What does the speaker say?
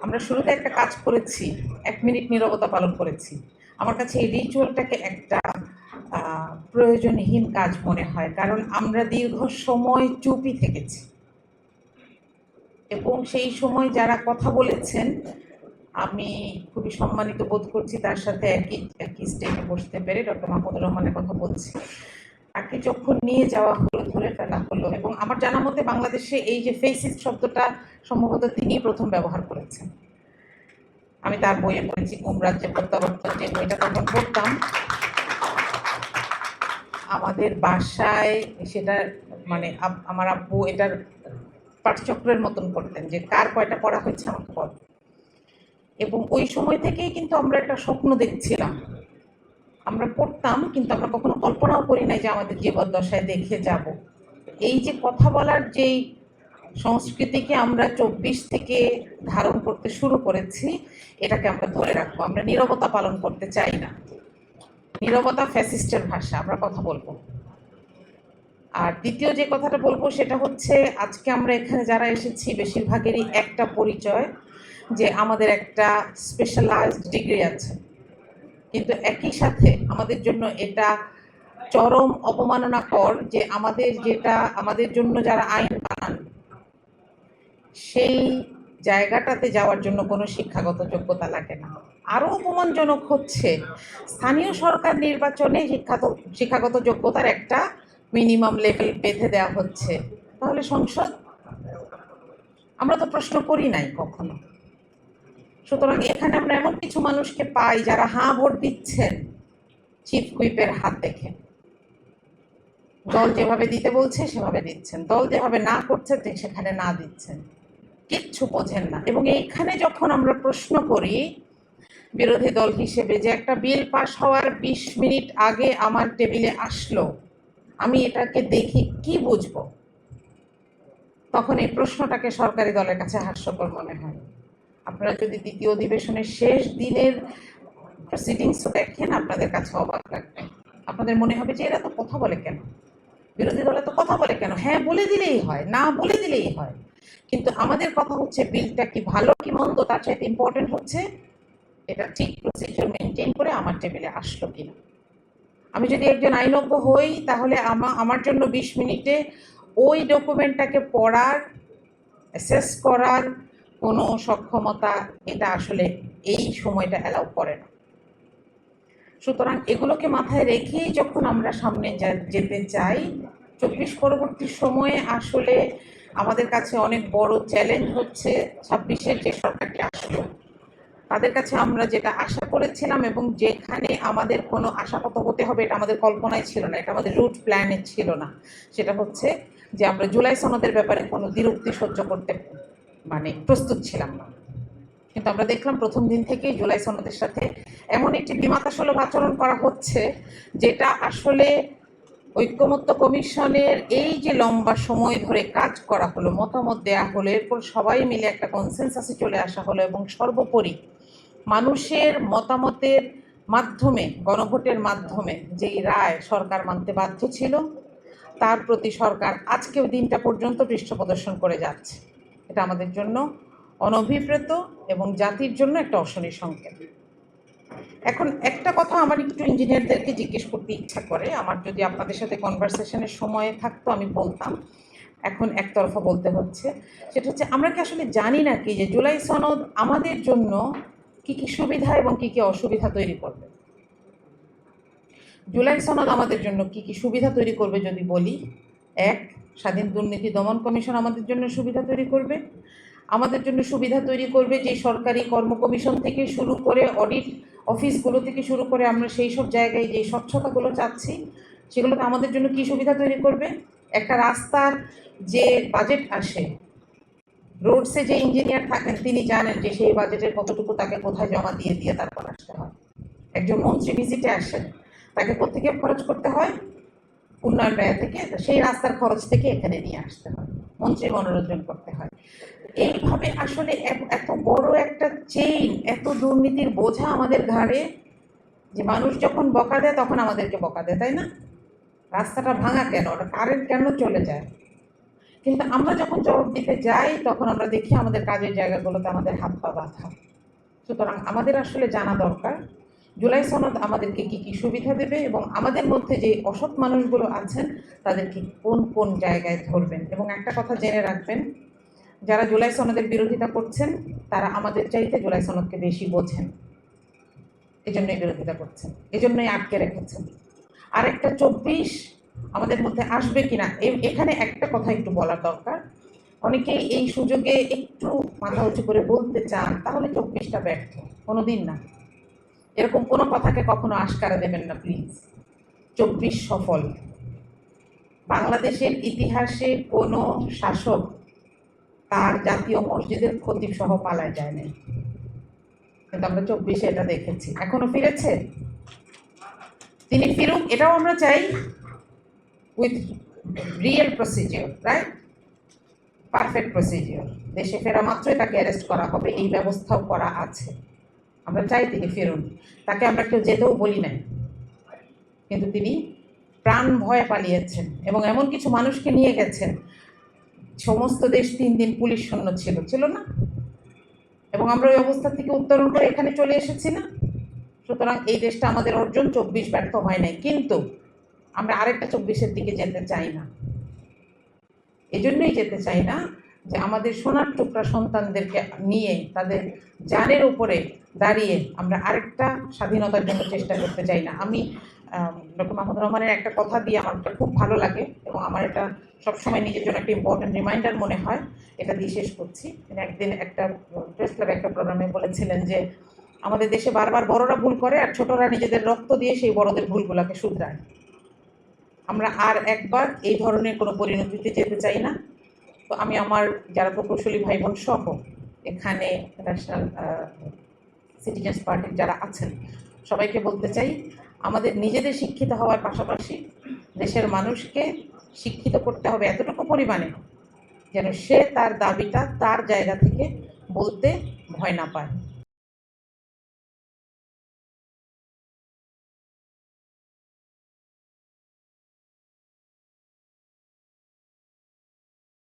আমরা শুরুতে একটা কাজ করেছি, 1 মিনিট নীরবতা পালন করেছি। আমার কাছে এই রিচুয়ালটাকে একটা প্রয়োজনহীন কাজ মনে হয়, কারণ আমরা দীর্ঘ সময় চুপই থেকেছি এবং সেই সময় যারা কথা বলেছেন আমি খুবই সম্মানিত বোধ করছি তার সাথে একই একই স্টেজে বসতে পেরে। ডক্টর মাহমুদুর রহমানের কথা বলছি। তাকে যখন নিয়ে যাওয়া হলো, ধরে ফেলা হলো, এবং আমার জানা মতে বাংলাদেশে এই যে ফেসিস্ট শব্দটা সম্ভবত তিনিই প্রথম ব্যবহার করেছেন। আমি তার বইয়ে পড়েছি, কুমরাজ্যে প্রত্যাবর্তন, যে বইটা তখন পড়তাম আমাদের বাসায়, সেটা মানে আমার আব্বু এটার পাঠচক্রের মতন করতেন যে কার কয়টা পড়া হয়েছে আমাকে বল। এবং ওই সময় থেকেই কিন্তু আমরা একটা স্বপ্ন দেখছিলাম, আমরা পড়তাম কিন্তু আমরা কখনো কল্পনাও করি নাই যে আমাদের জীবদ্দশায় দেখে যাব। এই যে কথা বলার যেই সংস্কৃতিকে আমরা 24 থেকে ধারণ করতে শুরু করেছি, এটাকে আমরা ধরে রাখবো। আমরা নীরবতা পালন করতে চাই না। নীরবতা ফ্যাসিস্টের ভাষা, আমরা কথা বলবো। আর দ্বিতীয় যে কথাটা বলবো সেটা হচ্ছে, আজকে আমরা এখানে যারা এসেছি বেশিরভাগেরই একটা পরিচয় যে আমাদের একটা স্পেশালাইজড ডিগ্রি আছে, কিন্তু একই সাথে আমাদের জন্য এটা চরম অপমাননাকর যে আমাদের জন্য যারা আইন বানান সেই জায়গাটাতে যাওয়ার জন্য কোনো শিক্ষাগত যোগ্যতা লাগে না। আরও অপমানজনক হচ্ছে, স্থানীয় সরকার নির্বাচনে শিক্ষাগত যোগ্যতার একটা মিনিমাম লেভেল বেঁধে দেওয়া হচ্ছে। তাহলে সংসদ, আমরা তো প্রশ্ন করি নাই কখনো। সুতরাং এখানে আমরা এমন কিছু মানুষকে পাই যারা হাঁ ভোট দিচ্ছেন চিফ হুইপের হাত দেখে। দল যেভাবে দিতে বলছে সেভাবে দিচ্ছেন, দল যেভাবে না করছে সেখানে না দিচ্ছেন, কিচ্ছু বোঝেন না। এবং এইখানে যখন আমরা প্রশ্ন করি বিরোধী দল হিসেবে যে একটা বিল পাস হওয়ার 20 মিনিট আগে আমার টেবিলে আসলো, আমি এটাকে দেখি কি বুঝবো, তখন এই প্রশ্নটাকে সরকারি দলের কাছে হাস্যকর মনে হয়। আপনারা যদি দ্বিতীয় অধিবেশনের শেষ দিনের প্রসিডিংস দেখেন আপনাদের কাছে অবাক লাগবে। আপনাদের মনে হবে যে এরা তো কথা বলে কেন, বিরোধী দলে তো কথা বলে কেন, হ্যাঁ বলে দিলেই হয়, না বলে দিলেই হয়। কিন্তু আমাদের কথা হচ্ছে বিলটা কি ভালো কি মন্দ তার চাইতে ইম্পর্টেন্ট হচ্ছে এটা ঠিক প্রসিডিউর মেনটেন করে আমার টেবিলে আসলো কিনা। আমি যদি একজন আইনজ্ঞ হই তাহলে আমার জন্য 20 মিনিটে ওই ডকুমেন্টটাকে পড়ার, অ্যাসেস করার কোনো সক্ষমতা এটা আসলে এই সময়টা অ্যালাউ করে না। সুতরাং এগুলোকে মাথায় রেখেই যখন আমরা সামনে যেতে চাই, 24 পরবর্তী সময়ে আসলে আমাদের কাছে অনেক বড় চ্যালেঞ্জ হচ্ছে 26-এর যে সরকারটি আসলো তাদের কাছে আমরা যেটা আশা করেছিলাম এবং যেখানে আমাদের কোনো আশাকত হতে হবে এটা আমাদের কল্পনায় ছিল না, এটা আমাদের রুট প্ল্যানে ছিল না। সেটা হচ্ছে যে আমরা জুলাই সনদের ব্যাপারে কোনো দ্বিরুক্তি সহ্য করতে প্রস্তুত ছিলাম না। কিন্তু আমরা দেখলাম প্রথম দিন থেকেই জুলাই সনদের সাথে এমন একটি বিমাতাসুলভ আচরণ করা হচ্ছে যেটা আসলে ঐক্যমত্য কমিশনের এই যে লম্বা সময় ধরে কাজ করা হলো, মতামত দেয়া হলো, এরপর সবাই মিলে একটা কনসেনসাসে চলে আসা হলো এবং সর্বোপরি মানুষের মতামতের মাধ্যমে, গণভোটের মাধ্যমে যেই রায় সরকার মানতে বাধ্য ছিল তার প্রতি সরকার আজকেও দিনটা পর্যন্ত পৃষ্ঠ প্রদর্শন করে যাচ্ছে। এটা আমাদের জন্য অনভিপ্রেত এবং জাতির জন্য একটা অশনি সংকেত। এখন একটা কথা আমার একটু ইঞ্জিনিয়ারদেরকে জিজ্ঞেস করতে ইচ্ছা করে, আমার যদি আপনাদের সাথে কনভারসেশনের সময় থাকতো আমি বলতাম, এখন একতরফা বলতে হচ্ছে। সেটা হচ্ছে, আমরা কি আসলে জানি না কি যে জুলাই সনদ আমাদের জন্য কি কি সুবিধা এবং কি কি অসুবিধা তৈরি করবে? জুলাই সনদ আমাদের জন্য কি কি সুবিধা তৈরি করবে যদি বলি, এক, স্বাধীন দুর্নীতি দমন কমিশন আমাদের জন্য সুবিধা তৈরি করবে। আমাদের জন্য সুবিধা তৈরি করবে যে সরকারি কর্ম কমিশন থেকে শুরু করে অডিট অফিসগুলো থেকে শুরু করে আমরা সেই সব জায়গায় যে স্বচ্ছতাগুলো চাচ্ছি সেগুলোতে আমাদের জন্য কি সুবিধা তৈরি করবে? একটা রাস্তার যে বাজেট আসে, রোডসে যে ইঞ্জিনিয়ার থাকেন তিনি জানেন যে সেই বাজেটের কতটুকু তাকে কোথায় জমা দিয়ে দিয়ে তারপর আসতে হয়। একজন মন্ত্রী ভিজিটে আসেন, তাকে কোত্থেকে খরচ করতে হয়? উন্নয়ন ব্যয় থেকে, সেই রাস্তার খরচ থেকে এখানে নিয়ে আসতে হয়, মন্ত্রী মনোরঞ্জন করতে হয়। এইভাবে আসলে এত বড় একটা চেইন, এত দুর্নীতির বোঝা আমাদের ঘাড়ে যে মানুষ যখন বকা দেয় তখন আমাদেরকে বকা দেয়, তাই না? রাস্তাটা ভাঙা কেন, ওটা কারেন্ট কেন চলে যায়? কিন্তু আমরা যখন জবাব দিতে যাই তখন আমরা দেখি আমাদের কাজের জায়গাগুলোতে আমাদের হাত পা বাঁধা। সুতরাং আমাদের আসলে জানা দরকার জুলাই সনদ আমাদেরকে কি কি সুবিধা দেবে এবং আমাদের মধ্যে যে অসৎ মানুষগুলো আছেন তাদেরকে কোন কোন জায়গায় ধরবেন। এবং একটা কথা জেনে রাখবেন, যারা জুলাই সনদের বিরোধিতা করছেন তারা আমাদের চাইতে জুলাই সনদকে বেশি বোঝেন, এজন্যই বিরোধিতা করছেন, এজন্যই আটকে রেখেছেন। আর একটা 24 আমাদের মধ্যে আসবে কিনা, এখানে একটা কথা একটু বলার দরকার। অনেকেই এই সুযোগে একটু মাথা উঁচু করে বলতে চান তাহলে 24টা ব্যর্থ, কোনোদিন না। এরকম কোনো কথাকে কখনো আশকারা দেবেন না প্লিজ। 24 সফল। বাংলাদেশের ইতিহাসে কোনো শাসক তার জাতীয় মসজিদের খতিব সহ পালায় যায় নাই, কিন্তু আমরা 24-এ এটা দেখেছি। এখনো ফিরেছে, তিনি ফিরুক, এটাও আমরা চাই, with real procedure, right, perfect procedure. দেশে ফেরা মাত্রই তাকে অ্যারেস্ট করা হবে, এই ব্যবস্থাও করা আছে। আমরা চাই তিনি ফিরুন, তাকে আমরা কেউ যেতেও বলি নাই, কিন্তু তিনি প্রাণ ভয়ে পালিয়েছেন এবং এমন কিছু মানুষকে নিয়ে গেছেন। সমস্ত দেশ 3 দিন পুলিশ শূন্য ছিল না, এবং আমরা ওই অবস্থা থেকে উত্তরণ করে এখানে চলে এসেছি না। সুতরাং এই দেশটা আমাদের অর্জন, 24 ব্যর্থ হয় নাই, কিন্তু আমরা আরেকটা 24-এর দিকে যেতে চাই না। এজন্যই যেতে চাই না যে আমাদের সোনার টুকরা সন্তানদেরকে নিয়ে তাদের জানের উপরে দাঁড়িয়ে আমরা আরেকটা স্বাধীনতার জন্য চেষ্টা করতে চাই না। আমি ডক্টর মাহমুদুর রহমানের একটা কথা দিয়ে আমার খুব ভালো লাগে এবং আমার এটা সবসময় নিজের জন্য একটা ইম্পর্টেন্ট রিমাইন্ডার মনে হয়, এটা দিয়ে শেষ করছি। একদিন একটা প্রেস ক্লাবে একটা প্রোগ্রামে বলেছিলেন যে আমাদের দেশে বারবার বড়রা ভুল করে আর ছোটরা নিজেদের রক্ত দিয়ে সেই বড়দের ভুলগুলোকে শুধরায়। আমরা আর একবার এই ধরনের কোনো পরিণতিতে যেতে চাই না। তো আমি আমার যারা প্রকৌশলী ভাই বোন সহ এখানে ন্যাশনাল সিটিজেন্স পার্টির যারা আছেন সবাইকে বলতে চাই, আমাদের নিজেদের শিক্ষিত হওয়ার পাশাপাশি দেশের মানুষকে শিক্ষিত করতে হবে এতটুকু পরিমাণে যেন সে তার দাবিটা তার জায়গা থেকে বলতে ভয় না পায়।